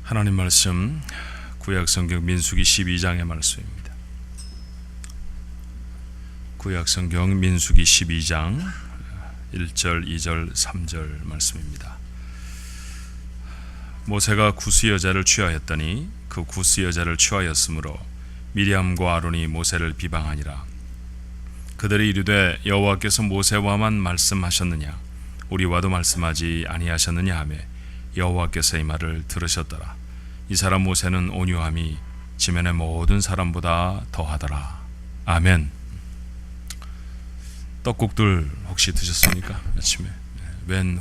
하나님 말씀 구약성경 민수기 12장의 말씀입니다. 구약성경 민수기 12장 1절, 2절, 3절 말씀입니다. 모세가 구스 여자를 취하였더니 그 구스 여자를 취하였으므로 미리암과 아론이 모세를 비방하니라. 그들이 이르되 여호와께서 모세와만 말씀하셨느냐 우리와도 말씀하지 아니하셨느냐 하며 여호와께서 이 말을 들으셨더라. 이 사람 모세는 온유함이 지면의 모든 사람보다 더하더라. 아멘. 떡국들 혹시 드셨습니까? 아침에 웬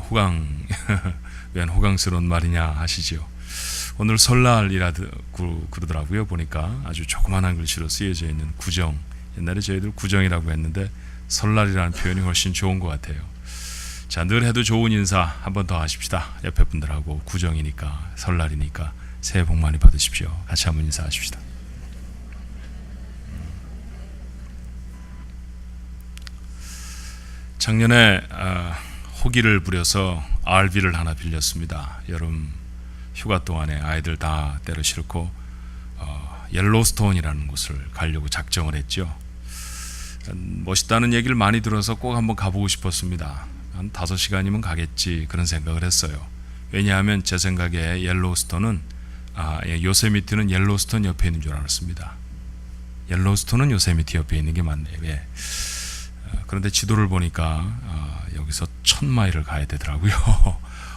호강스러운 말이냐 하시지요. 오늘 설날이라 그러더라고요. 보니까 아주 조그만한 글씨로 쓰여져 있는 구정. 옛날에 저희들 구정이라고 했는데 설날이라는 표현이 훨씬 좋은 것 같아요. 자, 늘 해도 좋은 인사 한 번 더 하십시다. 옆에 분들하고 구정이니까 설날이니까 새해 복 많이 받으십시오. 같이 한번 인사하십시다. 작년에 호기를 부려서 RV를 하나 빌렸습니다. 여름 휴가 동안에 아이들 다 때려 싣고 옐로스톤이라는 곳을 가려고 작정을 했죠. 멋있다는 얘기를 많이 들어서 꼭 한번 가보고 싶었습니다. 한 5시간이면 가겠지 그런 생각을 했어요. 왜냐하면 제 생각에 옐로스톤은 요세미티는 옐로스톤 옆에 있는 줄 알았습니다. 옐로스톤은 요세미티 옆에 있는 게 맞네요. 예. 그런데 지도를 보니까 여기서 1000마일을 가야 되더라고요.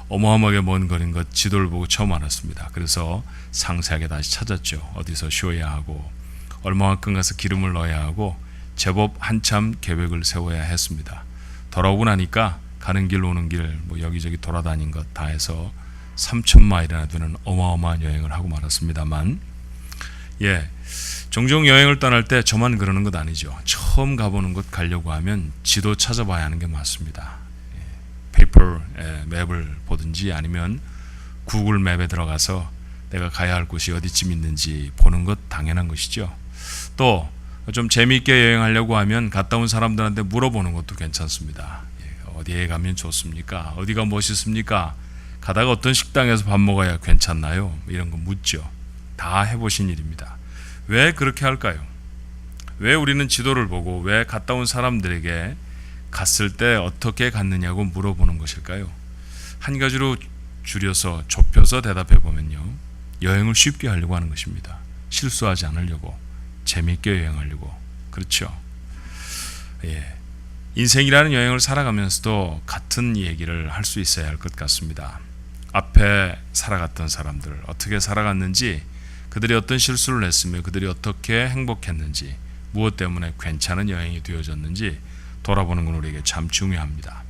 어마어마하게 먼 거리인 것 지도를 보고 처음 알았습니다. 그래서 상세하게 다시 찾았죠. 어디서 쉬어야 하고 얼마만큼 가서 기름을 넣어야 하고 제법 한참 계획을 세워야 했습니다. 돌아오고 나니까 가는 길 오는 길 뭐 여기저기 돌아다닌 것 다 해서 3000마일이나 되는 어마어마한 여행을 하고 말았습니다만, 종종 여행을 떠날 때 저만 그러는 것 아니죠. 처음 가보는 곳 가려고 하면 지도 찾아봐야 하는 게 맞습니다. 페이퍼 맵을 보든지 아니면 구글 맵에 들어가서 내가 가야 할 곳이 어디쯤 있는지 보는 것 당연한 것이죠. 또 좀 재미있게 여행하려고 하면 갔다 온 사람들한테 물어보는 것도 괜찮습니다. 어디에 가면 좋습니까? 어디가 멋있습니까? 가다가 어떤 식당에서 밥 먹어야 괜찮나요? 이런 거 묻죠. 다 해보신 일입니다. 왜 그렇게 할까요? 왜 우리는 지도를 보고 왜 갔다 온 사람들에게 갔을 때 어떻게 갔느냐고 물어보는 것일까요? 한 가지로 줄여서 좁혀서 대답해 보면요, 여행을 쉽게 하려고 하는 것입니다. 실수하지 않으려고, 재미있게 여행하려고. 그렇죠? 인생이라는 여행을 살아가면서도 같은 얘기를 할 수 있어야 할 것 같습니다. 앞에 살아갔던 사람들 어떻게 살아갔는지, 그들이 어떤 실수를 했으며 그들이 어떻게 행복했는지, 무엇 때문에 괜찮은 여행이 되어졌는지 돌아보는 건 우리에게 참 중요합니다.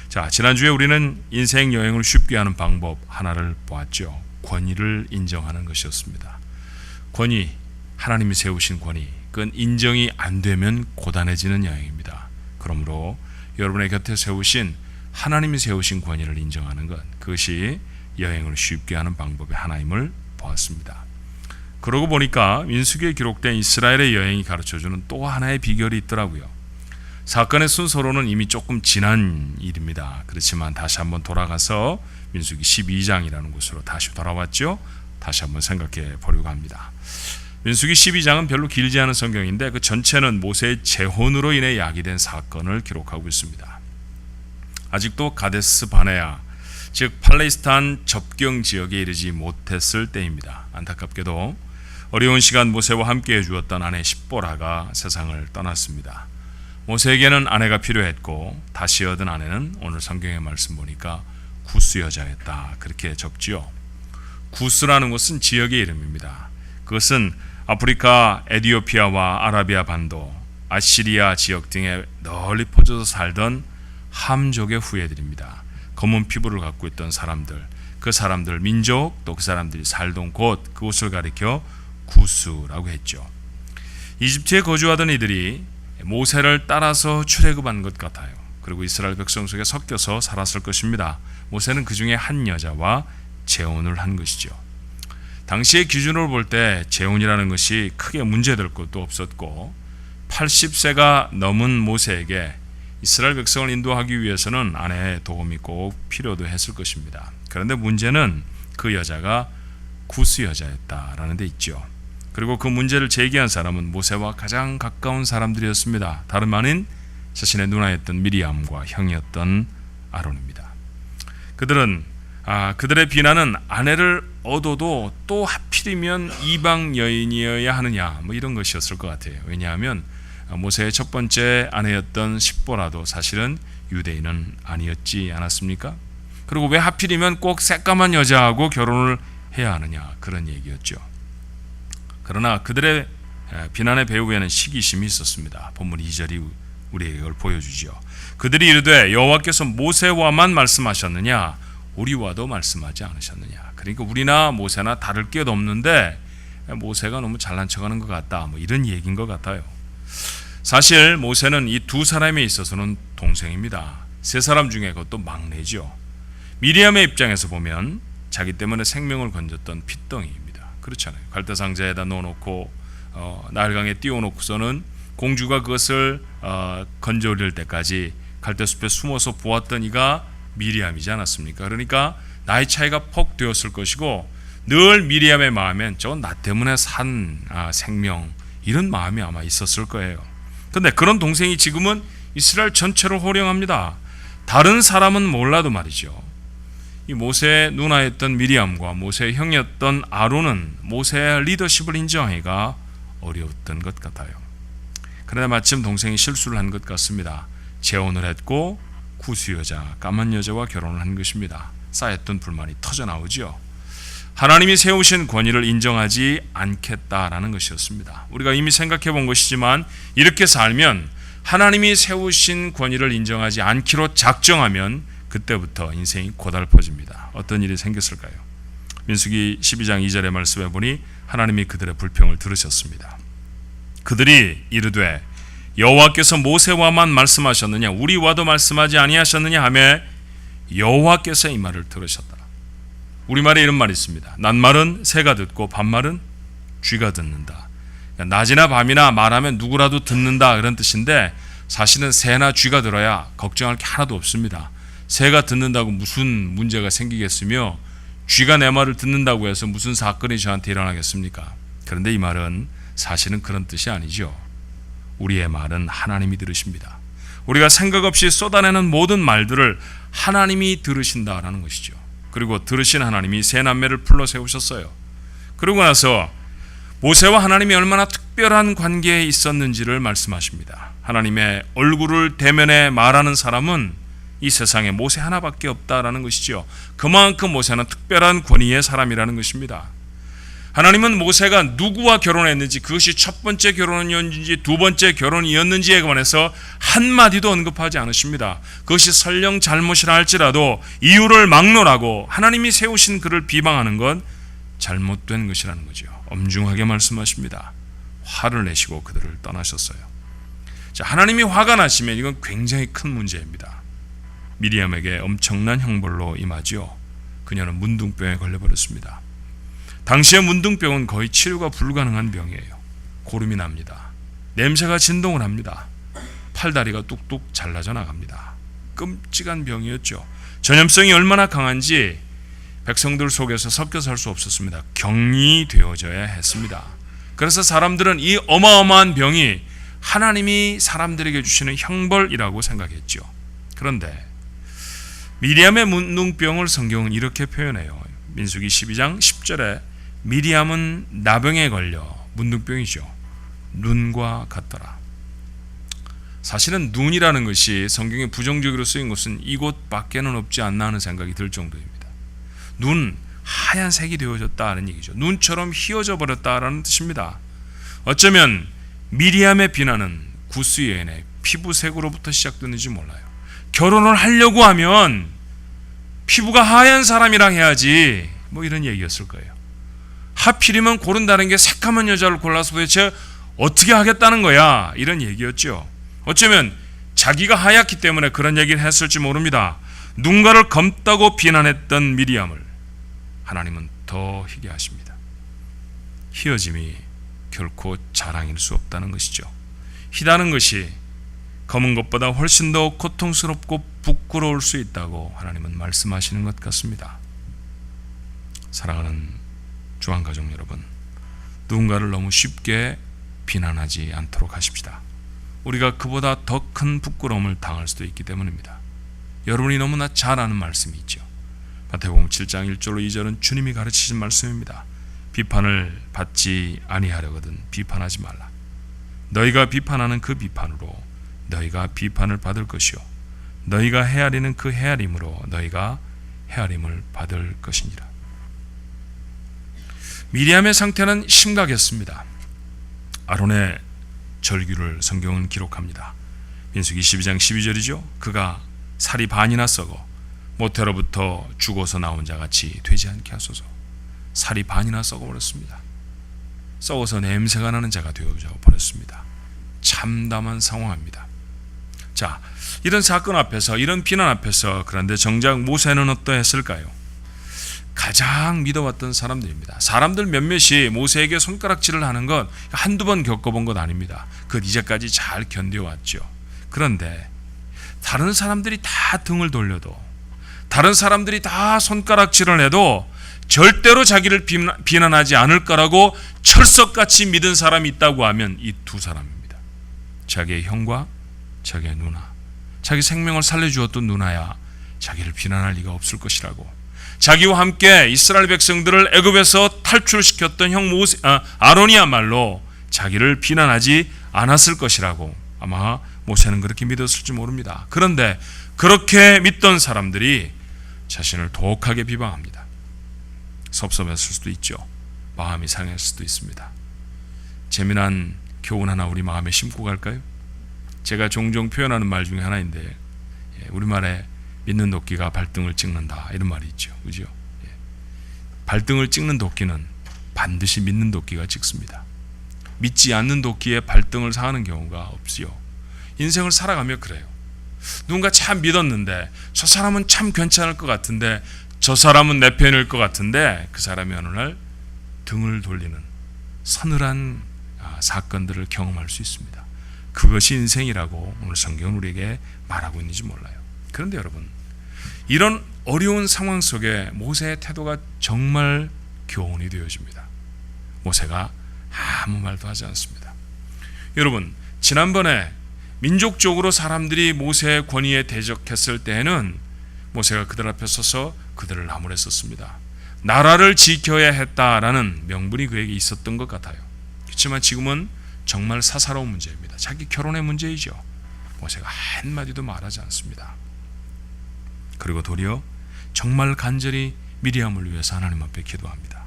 자, 지난주에 우리는 인생 여행을 쉽게 하는 방법 하나를 보았죠. 권위를 인정하는 것이었습니다. 권위, 하나님이 세우신 권위, 그건 인정이 안 되면 고단해지는 여행입니다. 그러므로 여러분의 곁에 세우신 하나님이 세우신 권위를 인정하는 것, 그것이 여행을 쉽게 하는 방법의 하나임을 보았습니다. 그러고 보니까 민수기에 기록된 이스라엘의 여행이 가르쳐주는 또 하나의 비결이 있더라고요. 사건의 순서로는 이미 조금 지난 일입니다. 그렇지만 다시 한번 돌아가서 민수기 12장이라는 곳으로 다시 돌아왔죠. 다시 한번 생각해 보려고 합니다. 민수기 12장은 별로 길지 않은 성경인데 그 전체는 모세의 재혼으로 인해 야기된 사건을 기록하고 있습니다. 아직도 가데스 바네아, 즉 팔레스타인 접경 지역에 이르지 못했을 때입니다. 안타깝게도 어려운 시간 모세와 함께 해주었던 아내 십보라가 세상을 떠났습니다. 모세에게는 아내가 필요했고 다시 얻은 아내는 오늘 성경의 말씀 보니까 구스 여자였다, 그렇게 적지요. 구스라는 곳은 지역의 이름입니다. 그것은 아프리카, 에티오피아와 아라비아 반도, 아시리아 지역 등에 널리 퍼져서 살던 함족의 후예들입니다. 검은 피부를 갖고 있던 사람들, 그 사람들 민족, 또 그 사람들이 살던 곳, 그곳을 가리켜 구스라고 했죠. 이집트에 거주하던 이들이 모세를 따라서 출애굽한 것 같아요. 그리고 이스라엘 백성 속에 섞여서 살았을 것입니다. 모세는 그 중에 한 여자와 재혼을 한 것이죠. 당시의 기준으로 볼 때 재혼이라는 것이 크게 문제될 것도 없었고 80세가 넘은 모세에게 이스라엘 백성을 인도하기 위해서는 아내의 도움이 꼭 필요도 했을 것입니다. 그런데 문제는 그 여자가 구스 여자였다라는 데 있죠. 그리고 그 문제를 제기한 사람은 모세와 가장 가까운 사람들이었습니다. 다름 아닌 자신의 누나였던 미리암과 형이었던 아론입니다. 그들은 그들의 비난은 아내를 얻어도 또 하필이면 이방 여인이어야 하느냐 이런 것이었을 것 같아요. 왜냐하면 모세의 첫 번째 아내였던 십보라도 사실은 유대인은 아니었지 않았습니까? 그리고 왜 하필이면 꼭 새까만 여자하고 결혼을 해야 하느냐 그런 얘기였죠. 그러나 그들의 비난의 배후에는 시기심이 있었습니다. 본문 2절이 우리에게 그걸 보여주죠. 그들이 이르되 여호와께서 모세와만 말씀하셨느냐 우리와도 말씀하지 않으셨느냐. 그러니까 우리나 모세나 다를 게 없는데 모세가 너무 잘난 척하는 것 같다 이런 얘기인 것 같아요. 사실 모세는 이 두 사람에 있어서는 동생입니다. 세 사람 중에 그것도 막내죠. 미리암의 입장에서 보면 자기 때문에 생명을 건졌던 핏덩이입니다. 그렇잖아요. 갈대상자에다 넣어놓고 나일강에 띄워놓고서는 공주가 그것을 건져 올릴 때까지 갈대숲에 숨어서 보았던 이가 미리암이지 않았습니까? 그러니까 나이 차이가 퍽 되었을 것이고 늘 미리암의 마음엔 저건 나 때문에 산 생명 이런 마음이 아마 있었을 거예요. 그런데 그런 동생이 지금은 이스라엘 전체를 호령합니다. 다른 사람은 몰라도 말이죠. 이 모세의 누나였던 미리암과 모세의 형이었던 아론은 모세의 리더십을 인정하기가 어려웠던 것 같아요. 그러나 마침 동생이 실수를 한 것 같습니다. 재혼을 했고 구스 여자, 까만 여자와 결혼을 한 것입니다. 쌓였던 불만이 터져나오죠. 하나님이 세우신 권위를 인정하지 않겠다라는 것이었습니다. 우리가 이미 생각해 본 것이지만 이렇게 살면 하나님이 세우신 권위를 인정하지 않기로 작정하면 그때부터 인생이 고달퍼집니다. 어떤 일이 생겼을까요? 민수기 12장 2절의 말씀에 보니 하나님이 그들의 불평을 들으셨습니다. 그들이 이르되 여호와께서 모세와만 말씀하셨느냐 우리와도 말씀하지 아니하셨느냐 하며 여호와께서 이 말을 들으셨다. 우리말에 이런 말이 있습니다. 낮말은 새가 듣고 밤말은 쥐가 듣는다. 낮이나 밤이나 말하면 누구라도 듣는다 그런 뜻인데 사실은 새나 쥐가 들어야 걱정할 게 하나도 없습니다. 새가 듣는다고 무슨 문제가 생기겠으며 쥐가 내 말을 듣는다고 해서 무슨 사건이 저한테 일어나겠습니까? 그런데 이 말은 사실은 그런 뜻이 아니죠. 우리의 말은 하나님이 들으십니다. 우리가 생각 없이 쏟아내는 모든 말들을 하나님이 들으신다라는 것이죠. 그리고 들으신 하나님이 세 남매를 불러 세우셨어요. 그러고 나서 모세와 하나님이 얼마나 특별한 관계에 있었는지를 말씀하십니다. 하나님의 얼굴을 대면해 말하는 사람은 이 세상에 모세 하나밖에 없다라는 것이죠. 그만큼 모세는 특별한 권위의 사람이라는 것입니다. 하나님은 모세가 누구와 결혼했는지 그것이 첫 번째 결혼이었는지 두 번째 결혼이었는지에 관해서 한마디도 언급하지 않으십니다. 그것이 설령 잘못이라 할지라도 이유를 막론하고 하나님이 세우신 그를 비방하는 건 잘못된 것이라는 거죠. 엄중하게 말씀하십니다. 화를 내시고 그들을 떠나셨어요. 자, 하나님이 화가 나시면 이건 굉장히 큰 문제입니다. 미리암에게 엄청난 형벌로 임하죠. 그녀는 문둥병에 걸려버렸습니다. 당시의 문둥병은 거의 치료가 불가능한 병이에요. 고름이 납니다. 냄새가 진동을 합니다. 팔다리가 뚝뚝 잘라져 나갑니다. 끔찍한 병이었죠. 전염성이 얼마나 강한지 백성들 속에서 섞여 살 수 없었습니다. 격리되어져야 했습니다. 그래서 사람들은 이 어마어마한 병이 하나님이 사람들에게 주시는 형벌이라고 생각했죠. 그런데 미리암의 문둥병을 성경은 이렇게 표현해요. 민수기 12장 10절에 미리암은 나병에 걸려 문둥병이죠. 눈과 같더라. 사실은 눈이라는 것이 성경에 부정적으로 쓰인 것은 이곳밖에는 없지 않나 하는 생각이 들 정도입니다. 눈, 하얀색이 되어졌다는 얘기죠. 눈처럼 휘어져 버렸다라는 뜻입니다. 어쩌면 미리암의 비난은 구스 여인의 피부색으로부터 시작됐는지 몰라요. 결혼을 하려고 하면 피부가 하얀 사람이랑 해야지 이런 얘기였을 거예요. 하필이면 고른다는 게 새까만 여자를 골라서 도대체 어떻게 하겠다는 거야 이런 얘기였죠. 어쩌면 자기가 하얗기 때문에 그런 얘기를 했을지 모릅니다. 눈가를 검다고 비난했던 미리암을 하나님은 더 희게 하십니다. 희어짐이 결코 자랑일 수 없다는 것이죠. 희다는 것이 검은 것보다 훨씬 더 고통스럽고 부끄러울 수 있다고 하나님은 말씀하시는 것 같습니다. 사랑하는 주안가족 여러분, 누군가를 너무 쉽게 비난하지 않도록 하십시다. 우리가 그보다 더 큰 부끄러움을 당할 수도 있기 때문입니다. 여러분이 너무나 잘 아는 말씀이 있죠. 마태복음 7장 1절로 2절은 주님이 가르치신 말씀입니다. 비판을 받지 아니하려거든 비판하지 말라. 너희가 비판하는 그 비판으로 너희가 비판을 받을 것이요 너희가 헤아리는 그 헤아림으로 너희가 헤아림을 받을 것이니라. 미리암의 상태는 심각했습니다. 아론의 절규를 성경은 기록합니다. 민수기 12장 12절이죠. 그가 살이 반이나 썩어 모태로부터 죽어서 나온 자같이 되지 않게 하소서. 살이 반이나 썩어버렸습니다. 썩어서 냄새가 나는 자가 되어버렸습니다. 참담한 상황입니다. 자, 이런 사건 앞에서, 이런 비난 앞에서, 그런데 정작 모세는 어떠했을까요? 가장 믿어왔던 사람들입니다. 사람들 몇몇이 모세에게 손가락질을 하는 것 한두 번 겪어본 것 아닙니다. 그것 이제까지 잘 견뎌왔죠. 그런데 다른 사람들이 다 등을 돌려도, 다른 사람들이 다 손가락질을 해도 절대로 자기를 비난하지 않을 거라고 철석같이 믿은 사람이 있다고 하면 이 두 사람입니다. 자기의 형과 자기의 누나, 자기 생명을 살려주었던 누나야 자기를 비난할 리가 없을 것이라고, 자기와 함께 이스라엘 백성들을 애굽에서 탈출시켰던 형 아론이야말로 자기를 비난하지 않았을 것이라고 아마 모세는 그렇게 믿었을지 모릅니다. 그런데 그렇게 믿던 사람들이 자신을 독하게 비방합니다. 섭섭했을 수도 있죠. 마음이 상했을 수도 있습니다. 재미난 교훈 하나 우리 마음에 심고 갈까요? 제가 종종 표현하는 말 중에 하나인데, 우리말에 믿는 도끼가 발등을 찍는다 이런 말이 있죠. 그죠? 발등을 찍는 도끼는 반드시 믿는 도끼가 찍습니다. 믿지 않는 도끼에 발등을 상하는 경우가 없지요. 인생을 살아가며 그래요. 누군가 참 믿었는데 저 사람은 참 괜찮을 것 같은데, 저 사람은 내 편일 것 같은데, 그 사람이 어느 날 등을 돌리는 서늘한 사건들을 경험할 수 있습니다. 그것이 인생이라고 오늘 성경은 우리에게 말하고 있는지 몰라요. 그런데 여러분, 이런 어려운 상황 속에 모세의 태도가 정말 교훈이 되어집니다. 모세가 아무 말도 하지 않습니다. 여러분, 지난번에 민족적으로 사람들이 모세의 권위에 대적했을 때에는 모세가 그들 앞에 서서 그들을 나무랬었습니다. 나라를 지켜야 했다라는 명분이 그에게 있었던 것 같아요. 그렇지만 지금은 정말 사사로운 문제입니다. 자기 결혼의 문제이죠. 모세가 한마디도 말하지 않습니다. 그리고 도리어 정말 간절히 미리암을 위해서 하나님 앞에 기도합니다.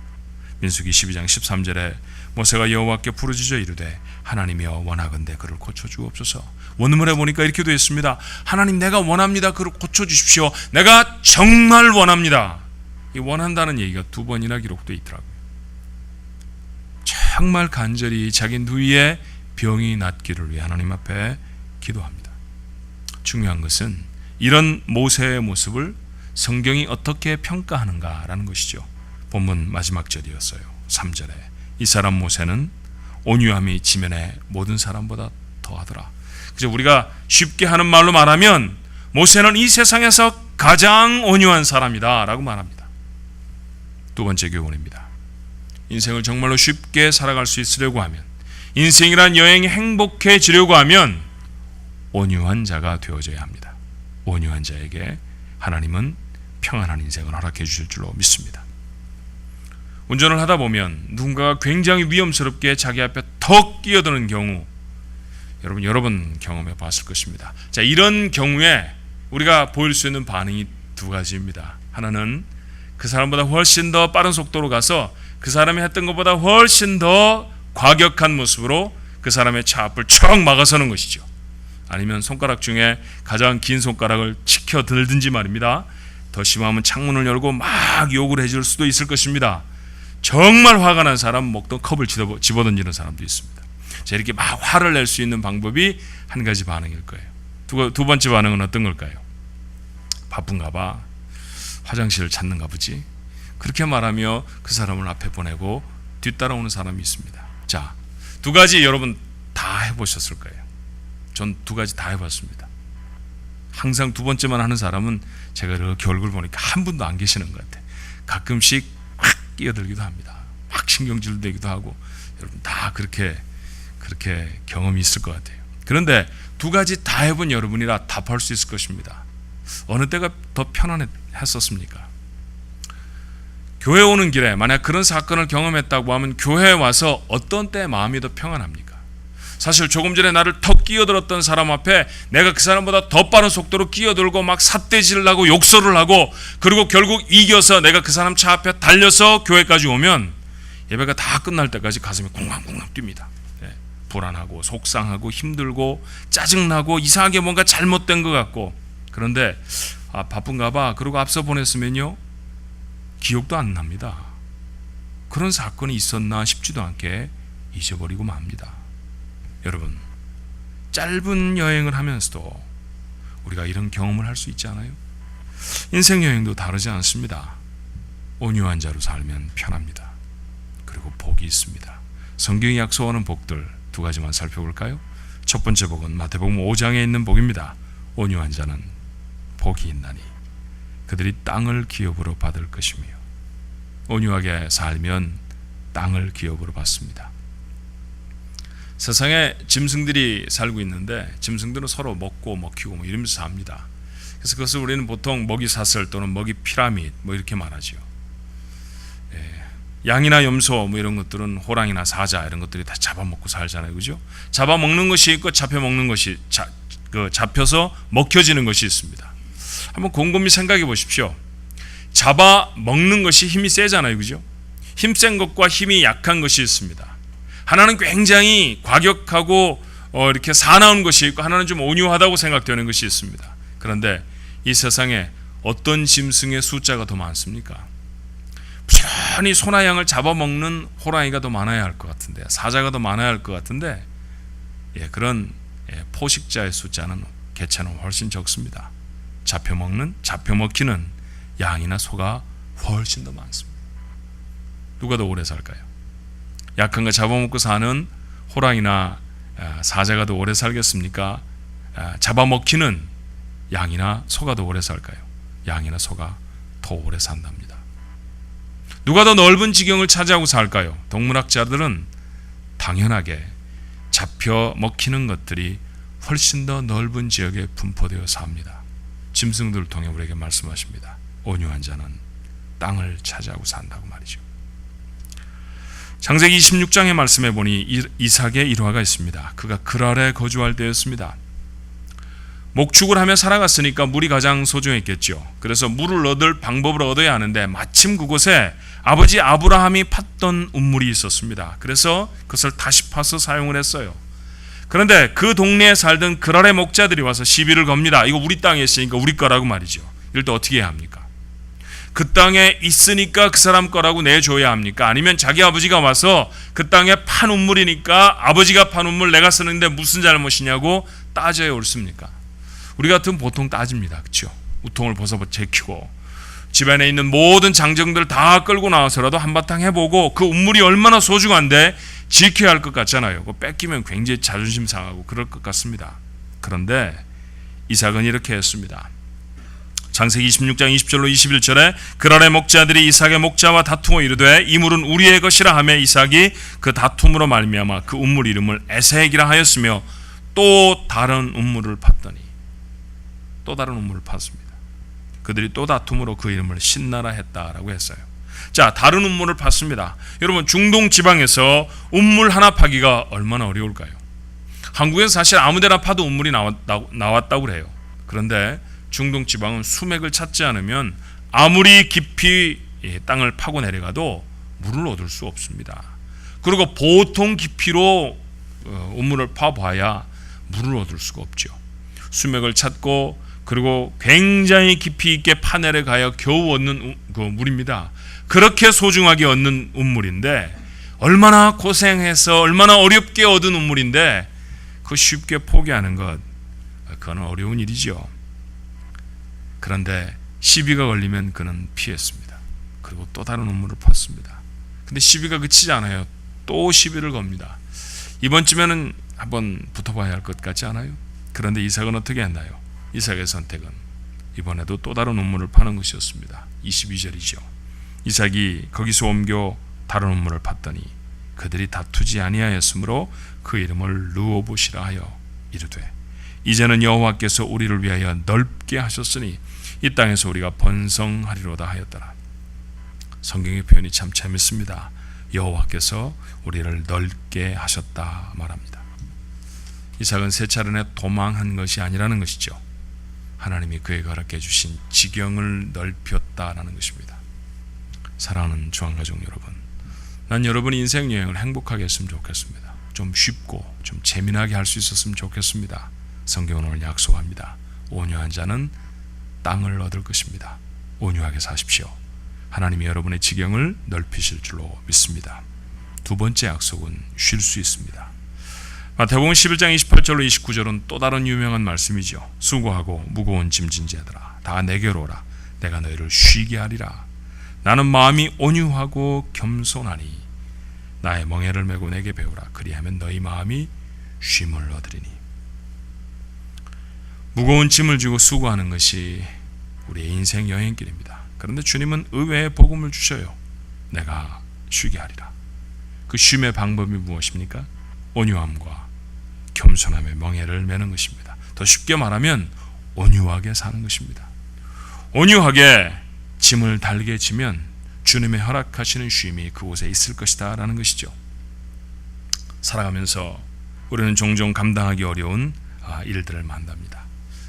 민수기 12장 13절에 모세가 여호와께 부르짖어 이르되 하나님이여 원하건대 그를 고쳐주옵소서. 원문에 보니까 이렇게 되어 있습니다. 하나님, 내가 원합니다. 그를 고쳐주십시오. 내가 정말 원합니다. 이 원한다는 얘기가 두 번이나 기록되어 있더라고요. 정말 간절히 자기 누이의 병이 낫기를 위해 하나님 앞에 기도합니다. 중요한 것은 이런 모세의 모습을 성경이 어떻게 평가하는가라는 것이죠. 본문 마지막 절이었어요. 3절에 이 사람 모세는 온유함이 지면의 모든 사람보다 더하더라. 그죠? 우리가 쉽게 하는 말로 말하면 모세는 이 세상에서 가장 온유한 사람이다 라고 말합니다. 두 번째 교훈입니다. 인생을 정말로 쉽게 살아갈 수 있으려고 하면, 인생이란 여행이 행복해지려고 하면 온유한 자가 되어져야 합니다. 온유한 자에게 하나님은 평안한 인생을 허락해 주실 줄로 믿습니다. 운전을 하다 보면 누군가가 굉장히 위험스럽게 자기 앞에 턱 끼어드는 경우, 여러 번 경험해 봤을 것입니다. 자, 이런 경우에 우리가 보일 수 있는 반응이 두 가지입니다. 하나는 그 사람보다 훨씬 더 빠른 속도로 가서 그 사람이 했던 것보다 훨씬 더 과격한 모습으로 그 사람의 차 앞을 척 막아서는 것이죠. 아니면 손가락 중에 가장 긴 손가락을 치켜 들든지 말입니다. 더 심하면 창문을 열고 막 욕을 해줄 수도 있을 것입니다. 정말 화가 난 사람 먹던 컵을 집어던지는 사람도 있습니다. 자, 이렇게 막 화를 낼 수 있는 방법이 한 가지 반응일 거예요. 두 번째 반응은 어떤 걸까요? 바쁜가 봐, 화장실을 찾는가 보지, 그렇게 말하며 그 사람을 앞에 보내고 뒤따라오는 사람이 있습니다. 자, 두 가지 여러분 다 해보셨을 거예요. 전 두 가지 다 해봤습니다. 항상 두 번째만 하는 사람은 제가 이렇게 얼굴 보니까 한 분도 안 계시는 것 같아요. 가끔씩 막 끼어들기도 합니다. 막 신경질 되기도 하고, 여러분 다 그렇게 경험이 있을 것 같아요. 그런데 두 가지 다 해본 여러분이라 답할 수 있을 것입니다. 어느 때가 더 편안했었습니까? 교회 오는 길에 만약 그런 사건을 경험했다고 하면 교회에 와서 어떤 때 마음이 더 평안합니까? 사실 조금 전에 나를 턱 끼어들었던 사람 앞에 내가 그 사람보다 더 빠른 속도로 끼어들고 막 삿대질을 하고 욕설을 하고, 그리고 결국 이겨서 내가 그 사람 차 앞에 달려서 교회까지 오면 예배가 다 끝날 때까지 가슴이 쿵쾅쿵쾅 뜁니다. 불안하고 속상하고 힘들고 짜증나고 이상하게 뭔가 잘못된 것 같고, 그런데 바쁜가 봐 그러고 앞서 보냈으면요 기억도 안 납니다. 그런 사건이 있었나 싶지도 않게 잊어버리고 맙니다. 여러분, 짧은 여행을 하면서도 우리가 이런 경험을 할 수 있지 않아요? 인생 여행도 다르지 않습니다. 온유한 자로 살면 편합니다. 그리고 복이 있습니다. 성경이 약속하는 복들 두 가지만 살펴볼까요? 첫 번째 복은 마태복음 5장에 있는 복입니다. 온유한 자는 복이 있나니 그들이 땅을 기업으로 받을 것이며. 온유하게 살면 땅을 기업으로 받습니다. 세상에 짐승들이 살고 있는데 짐승들은 서로 먹고 먹히고 뭐 이러면서 삽니다. 그래서 그것을 우리는 보통 먹이 사슬 또는 먹이 피라미드 뭐 이렇게 말하죠. 양이나 염소 뭐 이런 것들은 호랑이나 사자 이런 것들이 다 잡아먹고 살잖아요, 그죠? 잡아먹는 것이 있고 잡혀먹는 것이 잡혀서 먹혀지는 것이 있습니다. 한번 곰곰이 생각해 보십시오. 잡아먹는 것이 힘이 세잖아요, 그죠? 힘센 것과 힘이 약한 것이 있습니다. 하나는 굉장히 과격하고 이렇게 사나운 것이 있고, 하나는 좀 온유하다고 생각되는 것이 있습니다. 그런데 이 세상에 어떤 짐승의 숫자가 더 많습니까? 부지런히 소나 양을 잡아먹는 호랑이가 더 많아야 할 것 같은데, 사자가 더 많아야 할 것 같은데, 그런 포식자의 숫자는 개체는 훨씬 적습니다. 잡혀먹히는 양이나 소가 훨씬 더 많습니다. 누가 더 오래 살까요? 약한 거 잡아먹고 사는 호랑이나 사자가 더 오래 살겠습니까? 잡아먹히는 양이나 소가 더 오래 살까요? 양이나 소가 더 오래 산답니다. 누가 더 넓은 지경을 차지하고 살까요? 동물학자들은 당연하게 잡혀 먹히는 것들이 훨씬 더 넓은 지역에 분포되어 삽니다. 짐승들을 통해 우리에게 말씀하십니다. 온유한 자는 땅을 차지하고 산다고 말이죠. 창세기 26장의 말씀에 보니 이삭의 일화가 있습니다. 그가 그랄에 거주할 때였습니다. 목축을 하며 살아갔으니까 물이 가장 소중했겠죠. 그래서 물을 얻을 방법을 얻어야 하는데 마침 그곳에 아버지 아브라함이 팠던 우물이 있었습니다. 그래서 그것을 다시 파서 사용을 했어요. 그런데 그 동네에 살던 그랄의 목자들이 와서 시비를 겁니다. 이거 우리 땅에 있으니까 우리 거라고 말이죠. 이럴 때 어떻게 해야 합니까? 그 땅에 있으니까 그 사람 거라고 내줘야 합니까? 아니면 자기 아버지가 와서 그 땅에 판 우물이니까 아버지가 판 우물 내가 쓰는데 무슨 잘못이냐고 따져야 옳습니까? 우리 같으면 보통 따집니다. 그렇죠? 우통을 벗어 제키고 집 안에 있는 모든 장정들 다 끌고 나와서라도 한바탕 해보고, 그 우물이 얼마나 소중한데 지켜야 할 것 같잖아요. 그거 뺏기면 굉장히 자존심 상하고 그럴 것 같습니다. 그런데 이삭은 이렇게 했습니다. 창세기 26장 20절로 21절에 그랄의 목자들이 이삭의 목자와 다투어 이르되 이 물은 우리의 것이라 하며 이삭이 그 다툼으로 말미암아 그 우물 이름을 에색이라 하였으며 또 다른 우물을 팠더니, 또 다른 우물을 팠습니다. 그들이 또 다툼으로 그 이름을 신나라 했다라고 했어요. 자, 다른 우물을 팠습니다. 여러분, 중동 지방에서 우물 하나 파기가 얼마나 어려울까요? 한국에서 사실 아무데나 파도 우물이 나왔다고 그래요. 그런데 중동 지방은 수맥을 찾지 않으면 아무리 깊이 땅을 파고 내려가도 물을 얻을 수 없습니다. 그리고 보통 깊이로 우물을 파봐야 물을 얻을 수가 없죠. 수맥을 찾고 그리고 굉장히 깊이 있게 파내려가야 겨우 얻는 그 물입니다. 그렇게 소중하게 얻는 우물인데, 얼마나 고생해서 얼마나 어렵게 얻은 우물인데 그 쉽게 포기하는 것, 그건 어려운 일이죠. 그런데 시비가 걸리면 그는 피했습니다. 그리고 또 다른 우물을 팠습니다. 근데 시비가 그치지 않아요. 또 시비를 겁니다. 이번쯤에는 한번 붙어봐야 할 것 같지 않아요? 그런데 이삭은 어떻게 했나요? 이삭의 선택은 이번에도 또 다른 우물을 파는 것이었습니다. 22절이죠. 이삭이 거기서 옮겨 다른 우물을 팠더니 그들이 다투지 아니하였으므로 그 이름을 르호봇이라 하여 이르되 이제는 여호와께서 우리를 위하여 넓게 하셨으니 이 땅에서 우리가 번성하리로다 하였더라. 성경의 표현이 참 재밌습니다. 여호와께서 우리를 넓게 하셨다 말합니다. 이삭은 세 차례나 도망한 것이 아니라는 것이죠. 하나님이 그에게 허락해 주신 지경을 넓혔다라는 것입니다. 사랑하는 주안가족 여러분, 난 여러분이 인생 여행을 행복하게 했으면 좋겠습니다. 좀 쉽고 좀 재미나게 할 수 있었으면 좋겠습니다. 성경은 오늘 약속합니다. 온유한 자는 땅을 얻을 것입니다. 온유하게 사십시오. 하나님이 여러분의 지경을 넓히실 줄로 믿습니다. 두 번째 약속은 쉴 수 있습니다. 마태복음 11장 28절로 29절은 또 다른 유명한 말씀이죠. 수고하고 무거운 짐진 자들아 다 내게로 오라. 내가 너희를 쉬게 하리라. 나는 마음이 온유하고 겸손하니 나의 멍에를 메고 내게 배우라. 그리하면 너희 마음이 쉼을 얻으리니. 무거운 짐을 지고 수고하는 것이 우리의 인생 여행길입니다. 그런데 주님은 의외의 복음을 주셔요. 내가 쉬게 하리라. 그 쉼의 방법이 무엇입니까? 온유함과 겸손함의 멍에를 매는 것입니다. 더 쉽게 말하면 온유하게 사는 것입니다. 온유하게 짐을 달게 지면 주님의 허락하시는 쉼이 그곳에 있을 것이다 라는 것이죠. 살아가면서 우리는 종종 감당하기 어려운 일들을 만납니다.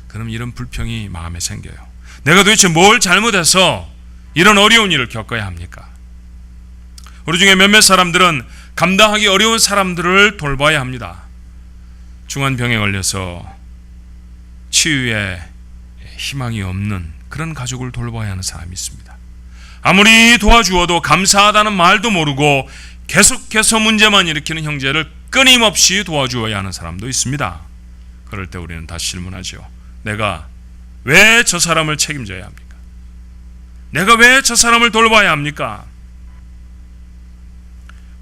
그럼 이런 불평이 마음에 생겨요. 내가 도대체 뭘 잘못해서 이런 어려운 일을 겪어야 합니까? 우리 중에 몇몇 사람들은 감당하기 어려운 사람들을 돌봐야 합니다. 중환병에 걸려서 치유에 희망이 없는 그런 가족을 돌봐야 하는 사람이 있습니다. 아무리 도와주어도 감사하다는 말도 모르고 계속해서 문제만 일으키는 형제를 끊임없이 도와주어야 하는 사람도 있습니다. 그럴 때 우리는 다시 질문하죠. 내가 왜 저 사람을 책임져야 합니까? 내가 왜 저 사람을 돌봐야 합니까?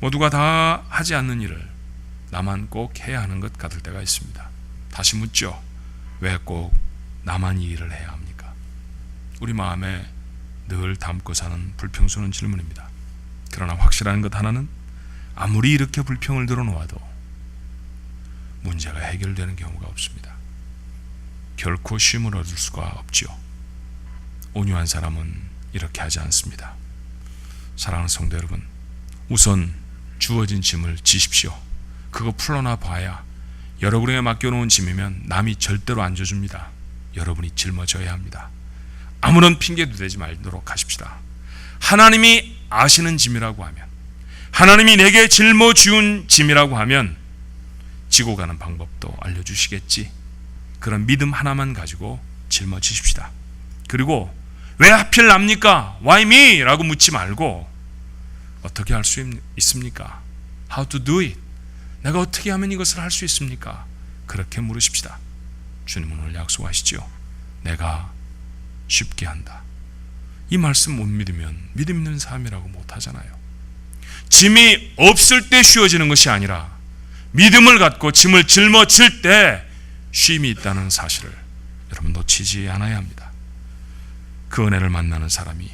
모두가 다 하지 않는 일을 나만 꼭 해야 하는 것 같을 때가 있습니다. 다시 묻죠. 왜 꼭 나만 이 일을 해야 합니까? 우리 마음에 늘 담고 사는 불평스러운 질문입니다. 그러나 확실한 것 하나는 아무리 이렇게 불평을 들어놓아도 문제가 해결되는 경우가 없습니다. 결코 쉼을 얻을 수가 없지요. 온유한 사람은 이렇게 하지 않습니다. 사랑하는 성도 여러분, 우선 주어진 짐을 지십시오. 그거 풀어놔 봐야 여러분에게 맡겨놓은 짐이면 남이 절대로 안 져줍니다. 여러분이 짊어져야 합니다. 아무런 핑계도 대지 말도록 하십시다. 하나님이 아시는 짐이라고 하면, 하나님이 내게 짊어지운 짐이라고 하면 지고 가는 방법도 알려주시겠지. 그런 믿음 하나만 가지고 짊어지십시다. 그리고 왜 하필 납니까? Why me? 라고 묻지 말고 어떻게 할 수 있습니까? How to do it? 내가 어떻게 하면 이것을 할 수 있습니까? 그렇게 물으십시다. 주님은 오늘 약속하시죠. 내가 쉽게 한다. 이 말씀 못 믿으면 믿음 있는 삶이라고 못 하잖아요. 짐이 없을 때 쉬워지는 것이 아니라 믿음을 갖고 짐을 짊어질 때 쉼이 있다는 사실을 여러분 놓치지 않아야 합니다. 그 은혜를 만나는 사람이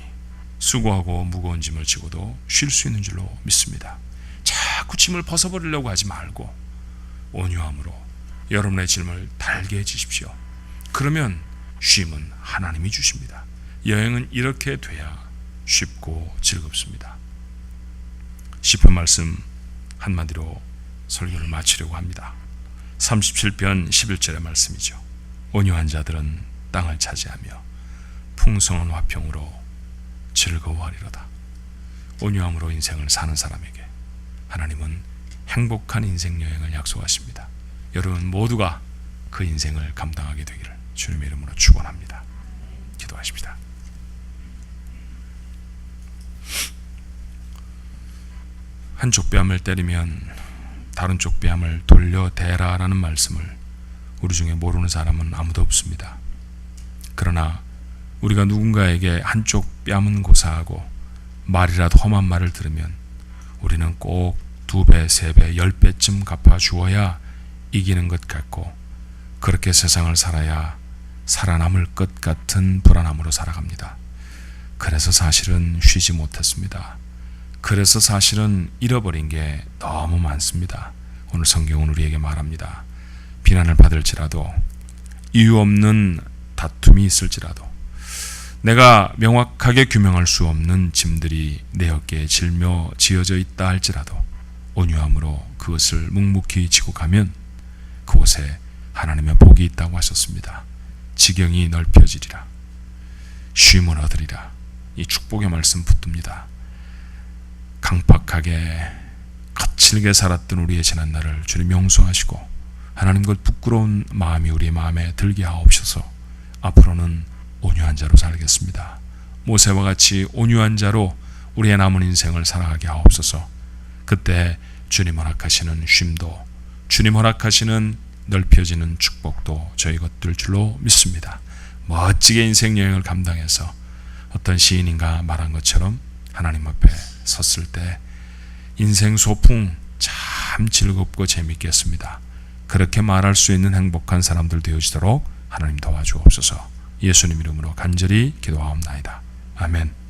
수고하고 무거운 짐을 지고도 쉴 수 있는 줄로 믿습니다. 자꾸 짐을 벗어버리려고 하지 말고 온유함으로 여러분의 짐을 달게 해주십시오. 그러면 쉼은 하나님이 주십니다. 여행은 이렇게 돼야 쉽고 즐겁습니다. 시편 말씀 한마디로 설교를 마치려고 합니다. 37편 11절의 말씀이죠. 온유한 자들은 땅을 차지하며 풍성한 화평으로 즐거워하리로다. 온유함으로 인생을 사는 사람에게 하나님은 행복한 인생 여행을 약속하십니다. 여러분 모두가 그 인생을 감당하게 되기를 주님의 이름으로 축원합니다. 기도하십시다. 한쪽 뺨을 때리면 다른 쪽 뺨을 돌려대라라는 말씀을 우리 중에 모르는 사람은 아무도 없습니다. 그러나 우리가 누군가에게 한쪽 뺨은 고사하고 말이라도 험한 말을 들으면 우리는 꼭 2배, 3배, 10배쯤 갚아주어야 이기는 것 같고 그렇게 세상을 살아야 살아남을 것 같은 불안함으로 살아갑니다. 그래서 사실은 쉬지 못했습니다. 그래서 사실은 잃어버린 게 너무 많습니다. 오늘 성경은 우리에게 말합니다. 비난을 받을지라도, 이유 없는 다툼이 있을지라도, 내가 명확하게 규명할 수 없는 짐들이 내 어깨에 짊어지어져 있다 할지라도 온유함으로 그것을 묵묵히 지고 가면 그곳에 하나님의 복이 있다고 하셨습니다. 지경이 넓혀지리라, 쉼을 얻으리라. 이 축복의 말씀 붙듭니다. 강팍하게 거칠게 살았던 우리의 지난날을 주님 용서하시고 하나님과 부끄러운 마음이 우리의 마음에 들게 하옵소서. 앞으로는 온유한 자로 살겠습니다. 모세와 같이 온유한 자로 우리의 남은 인생을 살아가게 하옵소서. 그때 주님 허락하시는 쉼도, 주님 허락하시는 넓혀지는 축복도 저희 것들 줄로 믿습니다. 멋지게 인생 여행을 감당해서 어떤 시인인가 말한 것처럼 하나님 앞에 섰을 때 인생 소풍 참 즐겁고 재밌겠습니다. 그렇게 말할 수 있는 행복한 사람들 되어지도록 하나님 도와주옵소서. 예수님 이름으로 간절히 기도하옵나이다. 아멘.